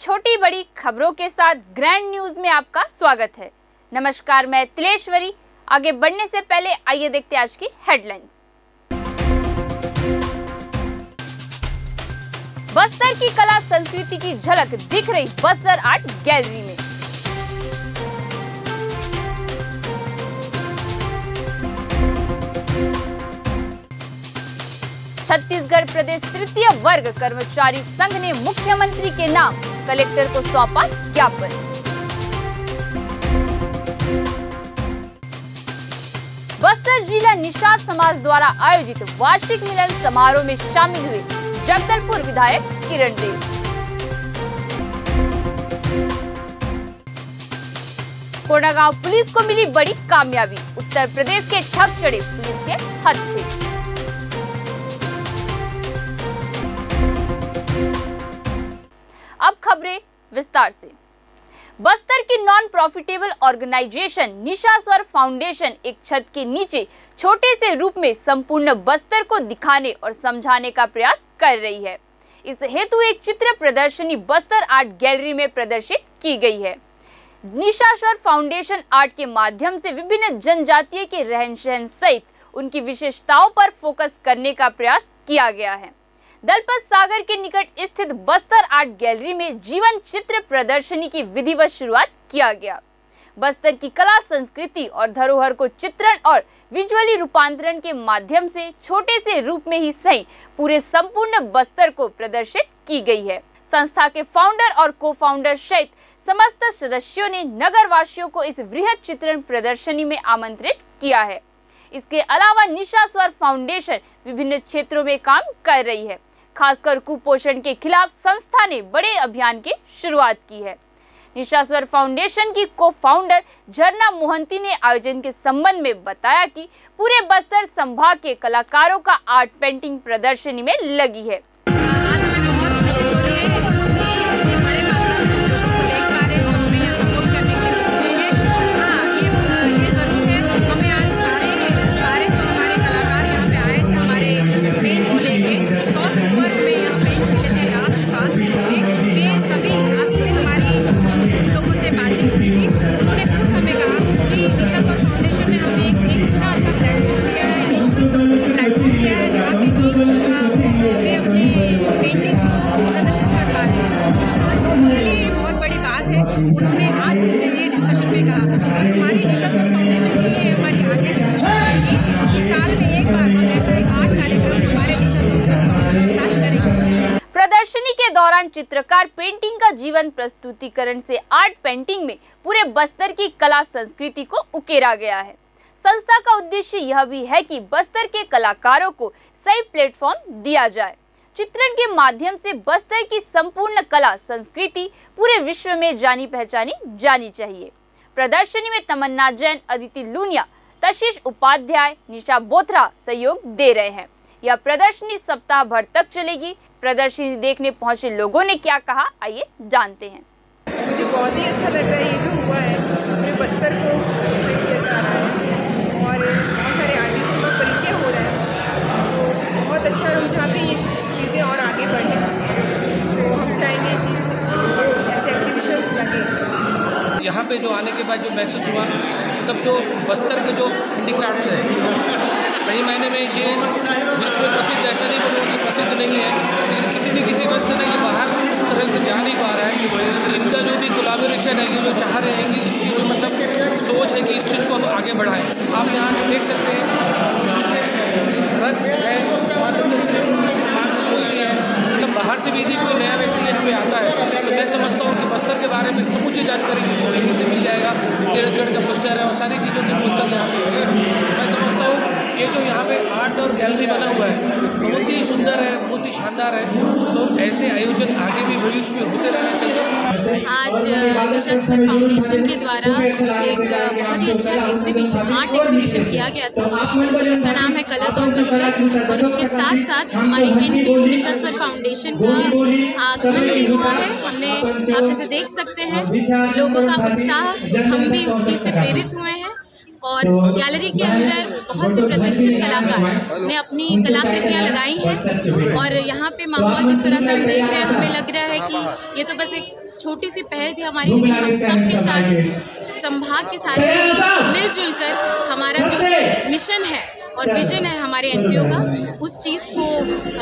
छोटी बड़ी खबरों के साथ ग्रैंड न्यूज में आपका स्वागत है। नमस्कार, मैं तिलेश्वरी। आगे बढ़ने से पहले आइए देखते हैं आज की हेडलाइंस। बस्तर की कला संस्कृति की झलक दिख रही बस्तर आर्ट गैलरी में। छत्तीसगढ़ प्रदेश तृतीय वर्ग कर्मचारी संघ ने मुख्यमंत्री के नाम कलेक्टर को सौंपा ज्ञापन। बस्तर जिला निषाद समाज द्वारा आयोजित वार्षिक मिलन समारोह में शामिल हुए जगदलपुर विधायक किरण देव। कोंडागांव पुलिस को मिली बड़ी कामयाबी, उत्तर प्रदेश के ठग चढ़े पुलिस के हत्थे। अब खबरें विस्तार से। बस्तर की नॉन प्रॉफिटेबल ऑर्गेनाइजेशन निशा स्वर फाउंडेशन एक छत के नीचे छोटे से रूप में संपूर्ण बस्तर को दिखाने और समझाने का प्रयास कर रही है। इस हेतु एक चित्र प्रदर्शनी बस्तर आर्ट गैलरी में प्रदर्शित की गई है। निशा स्वर फाउंडेशन आर्ट के माध्यम से विभिन्न जनजातीय के रहन सहन सहित उनकी विशेषताओं पर फोकस करने का प्रयास किया गया है। दलपत सागर के निकट स्थित बस्तर आर्ट गैलरी में जीवन चित्र प्रदर्शनी की विधिवत शुरुआत किया गया। बस्तर की कला संस्कृति और धरोहर को चित्रण और विजुअली रूपांतरण के माध्यम से छोटे से रूप में ही सही पूरे संपूर्ण बस्तर को प्रदर्शित की गई है। संस्था के फाउंडर और को फाउंडर सहित समस्त सदस्यों ने नगर वासियों को इस वृहद चित्रण प्रदर्शनी में आमंत्रित किया है। इसके अलावा निशा स्वर फाउंडेशन विभिन्न क्षेत्रों में काम कर रही है। खासकर कुपोषण के खिलाफ संस्था ने बड़े अभियान की शुरुआत की है। निशा स्वर फाउंडेशन की को फाउंडर झरना मोहंती ने आयोजन के संबंध में बताया कि पूरे बस्तर संभाग के कलाकारों का आर्ट पेंटिंग प्रदर्शनी में लगी है। आज हमें बहुत खुशी हो रही है कि इतने बड़े मात्रा में लोगों को देख पा रहे हैं जो हमें यहाँ सपोर्ट करने के लिए पहुंचे हैं। हाँ, ये सच है। हमें आज सारे जो हमारे कलाकार यहाँ पे आए थे हमारे पेंट लेके 100 से ऊपर में यहाँ पेंट मिले थे लास्ट 7 दिन में। वे सभी लास्ट में हमारी लोगों से बातचीत हुई थी। उन्होंने खुद हमें कहा कि निशा स्वर फाउंडेशन ने हमें एक इतना अच्छा प्लेटफॉर्म दिया है, प्लेटफॉर्म दिया है जहाँ पे वे अपनी पेंटिंग्स को प्रदर्शित कर पा रहे हैं। उनके लिए बहुत बड़ी बात है। उन्होंने आज हमसे ये डिस्कशन में कहा और हमारी निशा स्वर फाउंडेशन के लिए हमारी आगे की कोशिश रहेगी कि साल में एक बार हम ऐसा एक आर्ट कार्यक्रम हमारे निशा स्वर फाउंडेशन साथ करेंगे। प्रदर्शनी के दौरान चित्रकार पेंटिंग का जीवन प्रस्तुतिकरण से आर्ट पेंटिंग में पूरे बस्तर की कला संस्कृति को उकेरा गया है। संस्था का उद्देश्य यह भी है कि बस्तर के कलाकारों को सही प्लेटफॉर्म दिया जाए। चित्रण के माध्यम से बस्तर की संपूर्ण कला संस्कृति पूरे विश्व में जानी पहचानी जानी चाहिए। प्रदर्शनी में तमन्ना जैन, अदिति लूनिया, तशीश उपाध्याय, निशा बोथरा सहयोग दे रहे हैं। यह प्रदर्शनी सप्ताह भर तक चलेगी। प्रदर्शनी देखने पहुंचे लोगों ने क्या कहा, आइए जानते हैं। मुझे बहुत ही अच्छा लग रहा है ये जो हुआ है, पूरे बस्तर को विजिट किया जा रहा है और बहुत सारे आर्टिस्टों का परिचय हो रहा है। तो बहुत अच्छा, हम चाहते हैं ये चीज़ें और आगे बढ़ें। तो हम चाहेंगे चीज़ ऐसे एग्जीबिशंस लगे। यहाँ पे जो आने के बाद जो महसूस हुआ, मतलब जो बस्तर के जो हैंडीक्राफ्ट्स है, सही मायने में ये विश्व में प्रसिद्ध, ऐसा नहीं बोलूँगा कि प्रसिद्ध नहीं है, लेकिन किसी न किसी वजह से ना ये बाहर उस तरह से जा नहीं पा रहा है। इनका जो भी कोलैबोरेशन है, ये जो चाह रहे हैं कि इनकी जो मतलब सोच है कि इस चीज़ को हम आगे बढ़ाएं। आप यहाँ से देख सकते हैं घर है, मतलब बाहर से भी यदि कोई नया व्यक्ति यहाँ पे आता है तो मैं समझता हूँ कि बस्तर के बारे में समूची जानकारी यहीं से मिल जाएगा। किरणगढ़ का पोस्टर है और सारी चीज़ों के पोस्टर यहाँ पे है। मैं समझता हूँ ये जो यहाँ पे आर्ट और गैलरी बना हुआ है बहुत ही सुंदर है, बहुत ही शानदार है। तो ऐसे आयोजन आगे भी भविष्य में होते रहने चाहिए। आज निशा स्वर फाउंडेशन के द्वारा एक बहुत ही अच्छा एग्जीबिशन, आर्ट एग्जीबिशन किया गया था। इसका नाम है कलर्स ऑफ बस्तर और उसके साथ साथ हमारी निशा स्वर फाउंडेशन का आगमन भी हुआ है। हमने, आप जैसे देख सकते हैं, लोगों का उत्साह, हम भी उस चीज़ से प्रेरित हुए हैं और गैलरी के अंदर बहुत से प्रतिष्ठित कलाकार ने अपनी कलाकृतियाँ लगाई हैं और यहाँ पे माहौल जिस तरह से हम देख रहे हैं, हमें लग रहा है कि ये तो बस एक छोटी सी पहल थी हमारी, लेकिन हम सबके साथ संभाग के सारे मिलजुल कर हमारा जो मिशन है और विजन है हमारे एनपीओ का, उस चीज़ को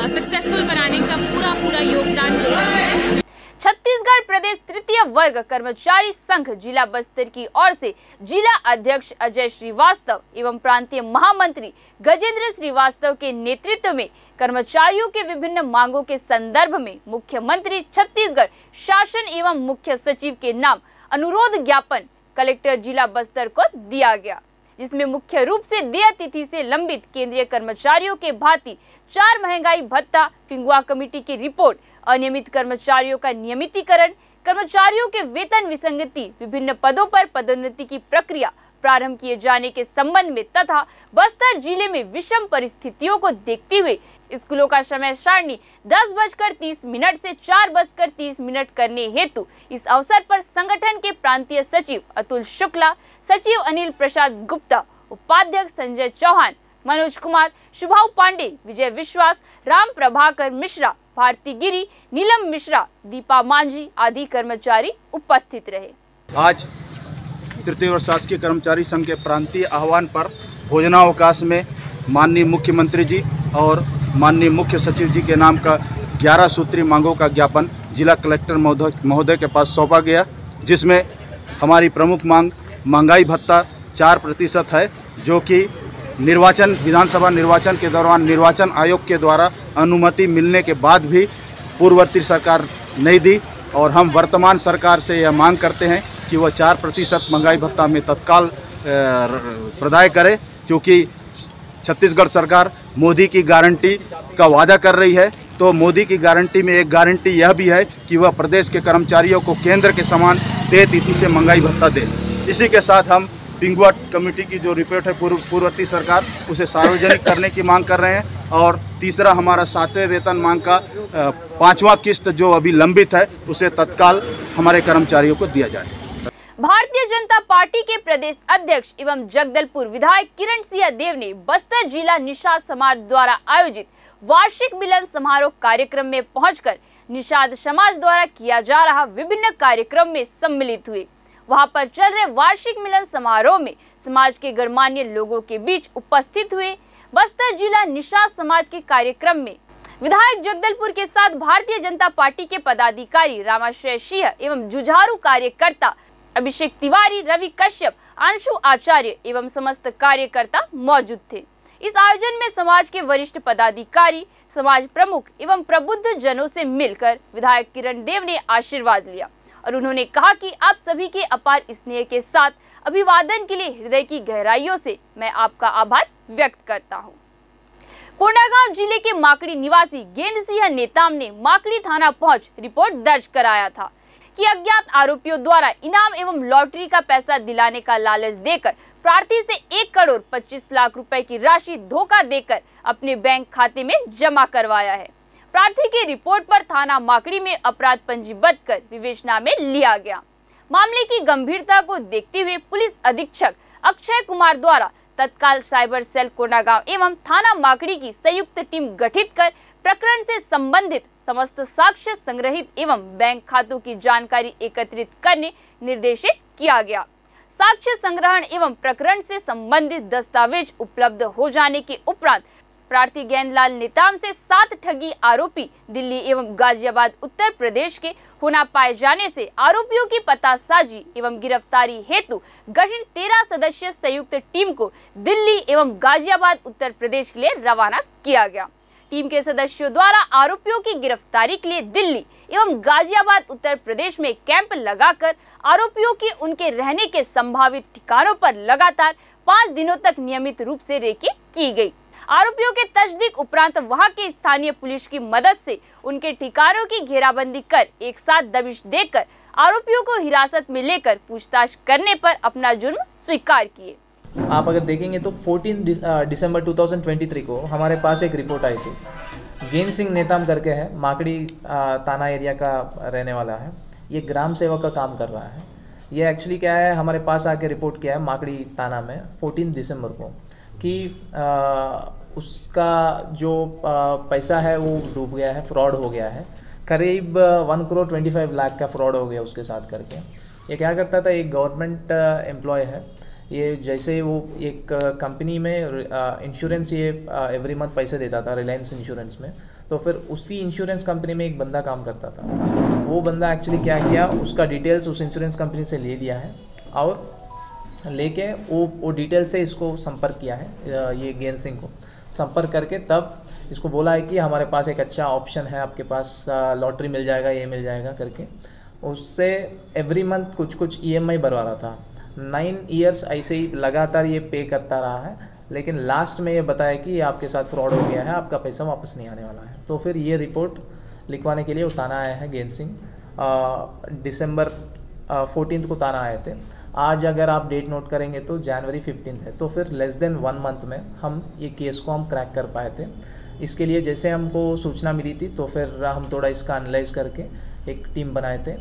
सक्सेसफुल बनाने का पूरा योगदान दे रहे हैं। छत्तीसगढ़ प्रदेश तृतीय वर्ग कर्मचारी संघ जिला बस्तर की ओर से जिला अध्यक्ष अजय श्रीवास्तव एवं प्रांतीय महामंत्री गजेंद्र श्रीवास्तव के नेतृत्व में कर्मचारियों के विभिन्न मांगों के संदर्भ में मुख्यमंत्री छत्तीसगढ़ शासन एवं मुख्य सचिव के नाम अनुरोध ज्ञापन कलेक्टर जिला बस्तर को दिया गया, जिसमें मुख्य रूप से देय तिथि से लंबित केंद्रीय कर्मचारियों के भांति 4 महंगाई भत्ता, पिंगुआ कमेटी की रिपोर्ट, अनियमित कर्मचारियों का नियमितीकरण, कर्मचारियों के वेतन विसंगति, विभिन्न पदों पर पदोन्नति की प्रक्रिया प्रारंभ किए जाने के संबंध में तथा बस्तर जिले में विषम परिस्थितियों को देखते हुए स्कूलों का समय सारणी 10:30 से 4:30 करने हेतु इस अवसर पर संगठन के प्रांतीय सचिव अतुल शुक्ला, सचिव अनिल प्रसाद गुप्ता, उपाध्यक्ष संजय चौहान, मनोज कुमार, शुभाऊ पांडे, विजय विश्वास, राम प्रभाकर मिश्रा, भारती गिरी, नीलम मिश्रा, दीपा मांझी आदि कर्मचारी उपस्थित रहे। आज तृतीय वर्ग शासकीय कर्मचारी संघ के प्रांतीय आह्वान पर भोजनावकाश में माननीय मुख्यमंत्री जी और माननीय मुख्य सचिव जी के नाम का 11 सूत्री मांगों का ज्ञापन जिला कलेक्टर महोदय के पास सौंपा गया, जिसमें हमारी प्रमुख मांग महंगाई भत्ता 4% है, जो कि विधानसभा निर्वाचन के दौरान निर्वाचन आयोग के द्वारा अनुमति मिलने के बाद भी पूर्ववर्ती सरकार नहीं दी, और हम वर्तमान सरकार से यह मांग करते हैं कि वह 4% महंगाई भत्ता में तत्काल प्रदाय करे, क्योंकि छत्तीसगढ़ सरकार मोदी की गारंटी का वादा कर रही है। तो मोदी की गारंटी में एक गारंटी यह भी है कि वह प्रदेश के कर्मचारियों को केंद्र के समान तय तिथि से महंगाई भत्ता दे। इसी के साथ हम पिंगुआ कमेटी की जो रिपोर्ट है पूर्ववर्ती सरकार, उसे सार्वजनिक करने की मांग कर रहे हैं। और तीसरा, हमारा 7वें वेतन मांग का 5वां किस्त जो अभी लंबित है, उसे तत्काल हमारे कर्मचारियों को दिया जाए। भारतीय जनता पार्टी के प्रदेश अध्यक्ष एवं जगदलपुर विधायक किरण सिंह देव ने बस्तर जिला निषाद समाज द्वारा आयोजित वार्षिक मिलन समारोह कार्यक्रम में पहुंचकर निषाद समाज द्वारा किया जा रहा विभिन्न कार्यक्रम में सम्मिलित हुए। वहां पर चल रहे वार्षिक मिलन समारोह में समाज के गणमान्य लोगों के बीच उपस्थित हुए। बस्तर जिला निषाद समाज के कार्यक्रम में विधायक जगदलपुर के साथ भारतीय जनता पार्टी के पदाधिकारी रामाश्रय सिंह एवं जुझारू कार्यकर्ता अभिषेक तिवारी, रवि कश्यप, अंशु आचार्य एवं समस्त कार्यकर्ता मौजूद थे। इस आयोजन में समाज के वरिष्ठ पदाधिकारी, समाज प्रमुख एवं प्रबुद्ध जनों से मिलकर विधायक किरण देव ने आशीर्वाद लिया और उन्होंने कहा कि आप सभी के अपार स्नेह के साथ अभिवादन के लिए हृदय की गहराइयों से मैं आपका आभार व्यक्त करता हूँ। कोंडागांव जिले के माकड़ी निवासी गेंद सिंह नेताम ने माकड़ी थाना पहुंच रिपोर्ट दर्ज कराया था कि अज्ञात आरोपियों द्वारा इनाम एवं लॉटरी का पैसा दिलाने का लालच देकर प्रार्थी से 1 करोड़ 25 लाख रुपए की राशि धोखा देकर अपने बैंक खाते में जमा करवाया है। प्रार्थी की रिपोर्ट पर थाना माकड़ी में अपराध पंजीबद्ध कर विवेचना में लिया गया। मामले की गंभीरता को देखते हुए पुलिस अधीक्षक अक्षय कुमार द्वारा तत्काल साइबर सेल कोंडागांव एवं थाना माकड़ी की संयुक्त टीम गठित कर प्रकरण से संबंधित समस्त साक्ष्य संग्रहित एवं बैंक खातों की जानकारी एकत्रित करने निर्देशित किया गया। साक्ष्य संग्रहण एवं प्रकरण से संबंधित दस्तावेज उपलब्ध हो जाने के उपरांत प्रार्थी गेंदलाल नेताम से 7 ठगी आरोपी दिल्ली एवं गाजियाबाद उत्तर प्रदेश के होना पाए जाने से आरोपियों की पतासाजी एवं गिरफ्तारी हेतु गठित 13 सदस्यीय संयुक्त टीम को दिल्ली एवं गाजियाबाद उत्तर प्रदेश के लिए रवाना किया गया। टीम के सदस्यों द्वारा आरोपियों की गिरफ्तारी के लिए दिल्ली एवं गाजियाबाद उत्तर प्रदेश में कैंप लगाकर आरोपियों की उनके रहने के संभावित ठिकानों पर लगातार 5 दिनों तक नियमित रूप से रेकी की गई। आरोपियों के तस्दीक उपरांत वहां के स्थानीय पुलिस की मदद से उनके ठिकानों की घेराबंदी कर एक साथ दबिश देकर आरोपियों को हिरासत में लेकर पूछताछ करने पर अपना जुर्म स्वीकार किए। आप अगर देखेंगे तो 14 दिसंबर 2023 को हमारे पास एक रिपोर्ट आई थी। गेंद सिंह नेताम करके है, माकड़ी थाना एरिया का रहने वाला है। ये ग्राम सेवक का काम कर रहा है। ये एक्चुअली क्या है, हमारे पास आके रिपोर्ट किया है माकड़ी थाना में 14 दिसंबर को कि उसका जो पैसा है वो डूब गया है, फ्रॉड हो गया है। करीब 1 करोड़ 25 लाख का फ्रॉड हो गया उसके साथ करके। ये क्या करता था, एक गवर्नमेंट एम्प्लॉय है, ये जैसे वो एक कंपनी में इंश्योरेंस ये एवरी मंथ पैसे देता था रिलायंस इंश्योरेंस में, तो फिर उसी इंश्योरेंस कंपनी में एक बंदा काम करता था। वो बंदा एक्चुअली क्या किया, उसका डिटेल्स उस इंश्योरेंस कंपनी से ले लिया है और लेके वो डिटेल से इसको संपर्क किया है, ये गेन सिंह को संपर्क करके तब इसको बोला है कि हमारे पास एक अच्छा ऑप्शन है, आपके पास लॉटरी मिल जाएगा, ये मिल जाएगा करके। उससे एवरी मंथ कुछ EMI भरवा रहा था। 9 ईयर्स ऐसे ही लगातार ये पे करता रहा है, लेकिन लास्ट में ये बताया कि ये आपके साथ फ्रॉड हो गया है, आपका पैसा वापस नहीं आने वाला है। तो फिर ये रिपोर्ट लिखवाने के लिए वो थाना आया है गेन सिंह। दिसंबर 14 को थाना आए थे। आज अगर आप डेट नोट करेंगे तो जनवरी 15 है, तो फिर लेस देन 1 मंथ में हम ये केस को हम क्रैक कर पाए थे। इसके लिए जैसे हमको सूचना मिली थी तो फिर हम थोड़ा इसका एनालाइज करके एक टीम बनाए थे।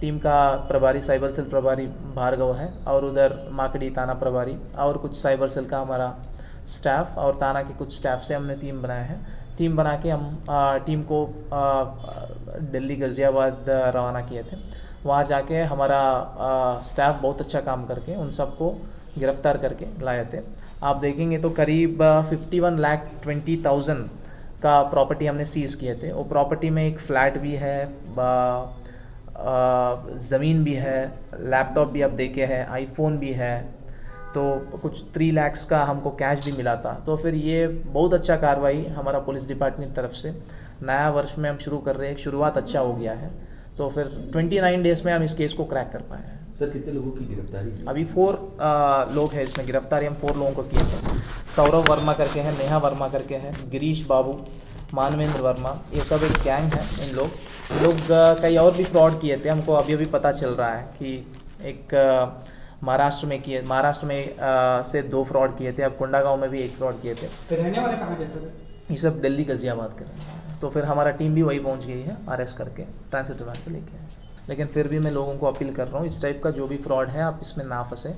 टीम का प्रभारी साइबर सेल प्रभारी भार्गव है और उधर माकड़ी थाना प्रभारी और कुछ साइबर सेल का हमारा स्टाफ और थाना के कुछ स्टाफ से हमने टीम बनाया है। टीम बना के हम टीम को दिल्ली गाज़ियाबाद रवाना किए थे। वहाँ जाके हमारा स्टाफ बहुत अच्छा काम करके उन सबको गिरफ्तार करके लाए थे। आप देखेंगे तो करीब 51,20,000 का प्रॉपर्टी हमने सीज़ किए थे। वो प्रॉपर्टी में एक फ्लैट भी है, ज़मीन भी है, लैपटॉप भी आप देखे हैं, आईफोन भी है, तो कुछ 3 लाख का हमको कैश भी मिला था। तो फिर ये बहुत अच्छा कार्रवाई हमारा पुलिस डिपार्टमेंट की तरफ से नया वर्ष में हम शुरू कर रहे हैं, एक शुरुआत अच्छा हो गया है। तो फिर 29 डेज़ में हम इस केस को क्रैक कर पाए हैं। सर कितने लोगों की गिरफ्तारी? अभी 4 लोग हैं इसमें। गिरफ्तारी हम 4 लोगों को किए थे। सौरभ वर्मा करके हैं, नेहा वर्मा करके हैं, गिरीश बाबू, मानवेंद्र वर्मा, ये सब एक गैंग है। इन लोग कई और भी फ्रॉड किए थे। हमको अभी पता चल रहा है कि एक महाराष्ट्र में से 2 फ्रॉड किए थे। अब कोंडागांव में भी 1 फ्रॉड किए थे। तो रहने वाले कहाँ के सर? ये सब दिल्ली गाज़ियाबाद के हैं। तो फिर हमारा टीम भी वही पहुंच गई है, अरेस्ट करके ट्रांसिट रिमांड पे लेके आए। लेकिन फिर भी मैं लोगों को अपील कर रहा हूँ, इस टाइप का जो भी फ्रॉड है आप इसमें ना फंसे।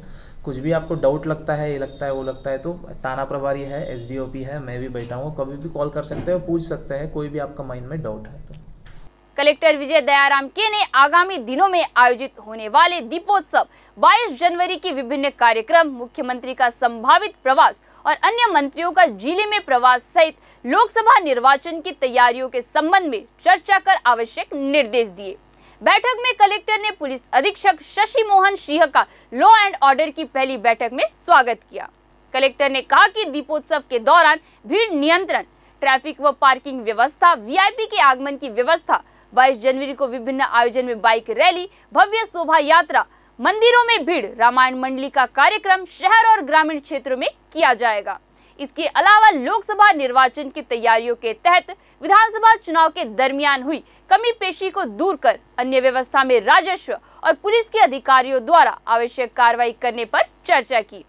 कुछ भी आपको डाउट लगता है, ये लगता है, वो लगता है, तो थाना प्रभारी है, SDOP है, मैं भी बैठा हूँ, कभी भी कॉल कर सकते हो, पूछ सकते हैं, कोई भी आपका माइंड में डाउट है तो। कलेक्टर विजय दयाराम के ने आगामी दिनों में आयोजित होने वाले दीपोत्सव, 22 जनवरी की विभिन्न कार्यक्रम, मुख्यमंत्री का संभावित प्रवास और अन्य मंत्रियों का जिले में प्रवास सहित लोकसभा निर्वाचन की तैयारियों के संबंध में चर्चा कर आवश्यक निर्देश दिए। बैठक में कलेक्टर ने पुलिस अधीक्षक शशि मोहन सिंह का लॉ एंड ऑर्डर की पहली बैठक में स्वागत किया। कलेक्टर ने कहा कि दीपोत्सव के दौरान भीड़ नियंत्रण, ट्रैफिक व पार्किंग व्यवस्था, VIP के आगमन की व्यवस्था, 22 जनवरी को विभिन्न आयोजन में बाइक रैली, भव्य शोभा यात्रा, मंदिरों में भीड़, रामायण मंडली का कार्यक्रम शहर और ग्रामीण क्षेत्रों में किया जाएगा। इसके अलावा लोकसभा निर्वाचन की तैयारियों के तहत विधानसभा चुनाव के दरमियान हुई कमी पेशी को दूर कर अन्य व्यवस्था में राजस्व और पुलिस के अधिकारियों द्वारा आवश्यक कार्रवाई करने पर चर्चा की।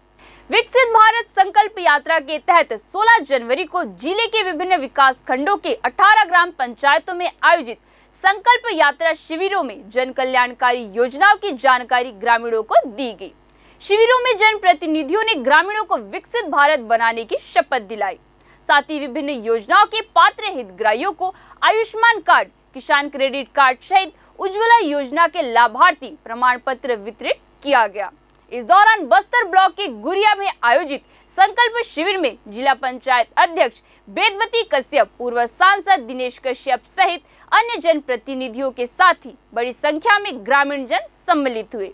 विकसित भारत संकल्प यात्रा के तहत 16 जनवरी को जिले के विभिन्न विकास खंडों के 18 ग्राम पंचायतों में आयोजित संकल्प यात्रा शिविरों में जन कल्याणकारी योजनाओं की जानकारी ग्रामीणों को दी गई। शिविरों में जन प्रतिनिधियों ने ग्रामीणों को विकसित भारत बनाने की शपथ दिलाई। साथ ही विभिन्न योजनाओं के पात्र हितग्राहियों को आयुष्मान कार्ड, किसान क्रेडिट कार्ड सहित उज्ज्वला योजना के लाभार्थी प्रमाण पत्र वितरित किया गया। इस दौरान बस्तर ब्लॉक के गुरिया में आयोजित संकल्प शिविर में जिला पंचायत अध्यक्ष वेदवती कश्यप, पूर्व सांसद दिनेश कश्यप सहित अन्य जनप्रतिनिधियों के साथ ही बड़ी संख्या में ग्रामीण जन सम्मिलित हुए।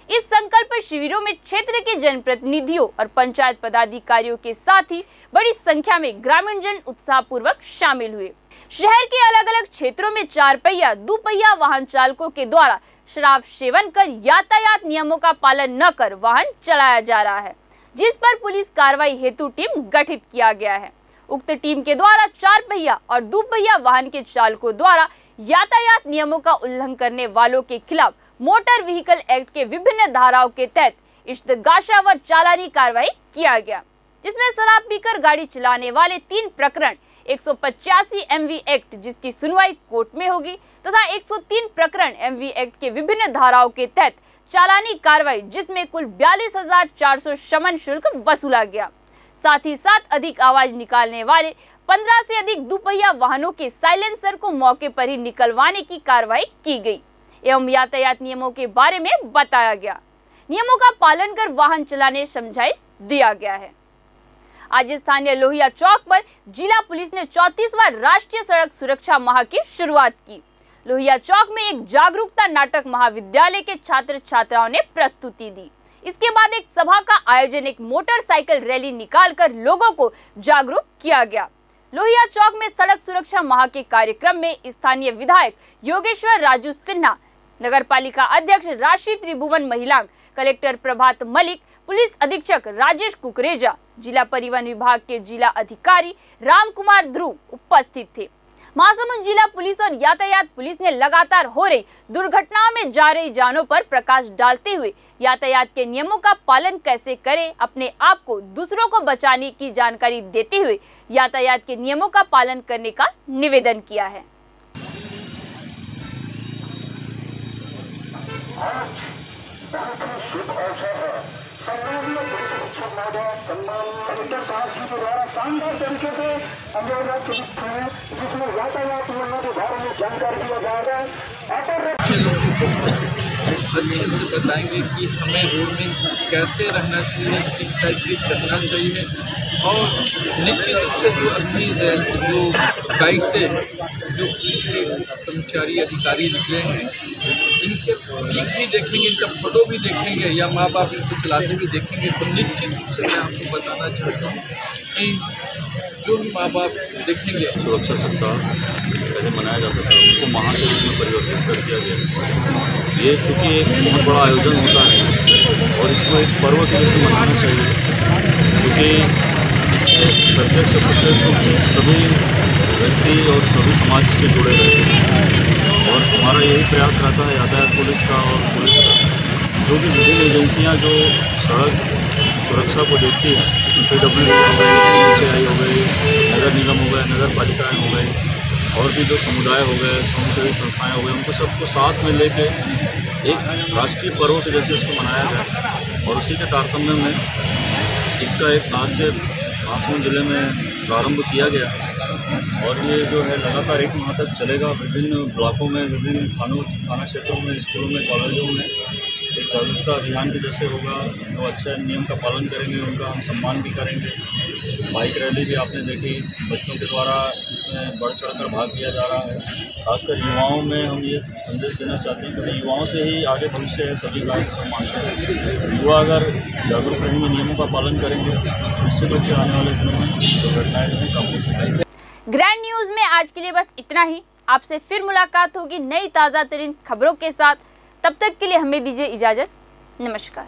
इस संकल्प शिविरों में क्षेत्र के जनप्रतिनिधियों और पंचायत पदाधिकारियों के साथ ही बड़ी संख्या में ग्रामीण जन उत्साहपूर्वक शामिल हुए। शहर के अलग अलग क्षेत्रों में 4 पहिया, 2 पहिया वाहन चालकों के द्वारा शराब सेवन कर यातायात नियमों का पालन न कर वाहन चलाया जा रहा है, जिस पर पुलिस कार्रवाई हेतु टीम गठित किया गया है। उक्त टीम के द्वारा 4 पहिया और 2 पहिया वाहन के चालकों द्वारा यातायात नियमों का उल्लंघन करने वालों के खिलाफ मोटर व्हीकल एक्ट के विभिन्न धाराओं के तहत इश्तगाशा व चालानी कार्रवाई किया गया, जिसमें शराब पीकर गाड़ी चलाने वाले 3 प्रकरण, 185 MV एक्ट जिसकी सुनवाई कोर्ट में होगी तथा 103 प्रकरण MV एक्ट के विभिन्न धाराओं के तहत चालानी कार्रवाई, जिसमें कुल 42,400 शमन शुल्क वसूला गया। साथ ही साथ अधिक आवाज निकालने वाले 15 से अधिक दुपहिया वाहनों के साइलेंसर को मौके पर ही निकलवाने की कार्रवाई की गई एवं यातायात नियमों के बारे में बताया गया। नियमों का पालन कर वाहन चलाने समझाइश दिया गया है। आज स्थानीय लोहिया चौक पर जिला पुलिस ने 34वां राष्ट्रीय सड़क सुरक्षा माह की शुरुआत की। लोहिया चौक में एक जागरूकता नाटक महाविद्यालय के छात्र छात्राओं ने प्रस्तुति दी। इसके बाद एक सभा का आयोजन, एक मोटरसाइकिल रैली निकालकर लोगों को जागरूक किया गया। लोहिया चौक में सड़क सुरक्षा माह के कार्यक्रम में स्थानीय विधायक योगेश्वर राजू सिन्हा, नगर पालिका अध्यक्ष राशि त्रिभुवन महिलांग, कलेक्टर प्रभात मलिक, पुलिस अधीक्षक राजेश कुकरेजा, जिला परिवहन विभाग के जिला अधिकारी राम कुमार ध्रुव उपस्थित थे। महासमुंद जिला पुलिस और यातायात पुलिस ने लगातार हो रही दुर्घटनाओं में जा रही जानों पर प्रकाश डालते हुए यातायात के नियमों का पालन कैसे करें, अपने आप को दूसरों को बचाने की जानकारी देते हुए यातायात के नियमों का पालन करने का निवेदन किया है। शानदार तरीके से जिसमें यातायात नियमों के बारे में जानकारी दिया जाएगा। अच्छे से बताएंगे कि हमें रोड में कैसे रहना चाहिए, किस टाइप से चलना चाहिए और निश्चित रूप से जो अभी जो बाइक से जो पुलिस के कर्मचारी अधिकारी निकले हैं इनके पीक भी देखेंगे, इनका फोटो भी देखेंगे या माँ बाप इनको चलाते भी देखेंगे तो निश्चित रूप से मैं आपको बताना चाहता हूँ कि जो भी माँ बाप देखेंगे। सुरक्षा सप्ताह पहले मनाया जाता था, उसको माह के रूप में परिवर्तित कर दिया गया। ये चूँकि एक बहुत बड़ा आयोजन होता है और इसको एक पर्व के जैसे मनाना चाहिए, क्योंकि इससे प्रत्यक्ष अप्रत्यक्ष रूप से सभी व्यक्ति और सभी समाज से जुड़े रहते हैं और हमारा यही प्रयास रहता है यातायात पुलिस का और पुलिस का जो भी विभिन्न एजेंसियां जो सड़क सुरक्षा को देखती हैं, इसमें PWD हो गई, PHI हो गई, नगर निगम हो गए, नगर पालिकाएँ हो गई और भी जो समुदाय हो गए, स्वयंसेवी संस्थाएँ हो गए, उनको सबको साथ में लेके एक राष्ट्रीय पर्व के जैसे इसको मनाया गया और उसी के तारतम्य में इसका एक आज से महासमुंद जिले में प्रारंभ किया गया और ये जो है लगातार एक माह तक चलेगा। विभिन्न ब्लॉकों में, विभिन्न थाना क्षेत्रों में, स्कूलों में, कॉलेजों में एक जागरूकता अभियान के जैसे होगा। जो अच्छे नियम का पालन करेंगे उनका हम सम्मान भी करेंगे। बाइक रैली भी आपने देखी, बच्चों के द्वारा इसमें बढ़ चढ़कर भाग लिया जा रहा है। खासकर युवाओं में हम ये संदेश देना चाहते हैं कि युवाओं से ही आगे भविष्य है, सभी का सम्मान करें। युवा अगर जागरूक रहेंगे, नियमों का पालन करेंगे, निश्चित रूप से आने वाले दिनों में दुर्घटनाएं जो है कम हो सकेंगी। ग्रैंड न्यूज में आज के लिए बस इतना ही। आपसे फिर मुलाकात होगी नई ताज़ा तरीन खबरों के साथ। तब तक के लिए हमें दीजिए इजाजत। नमस्कार।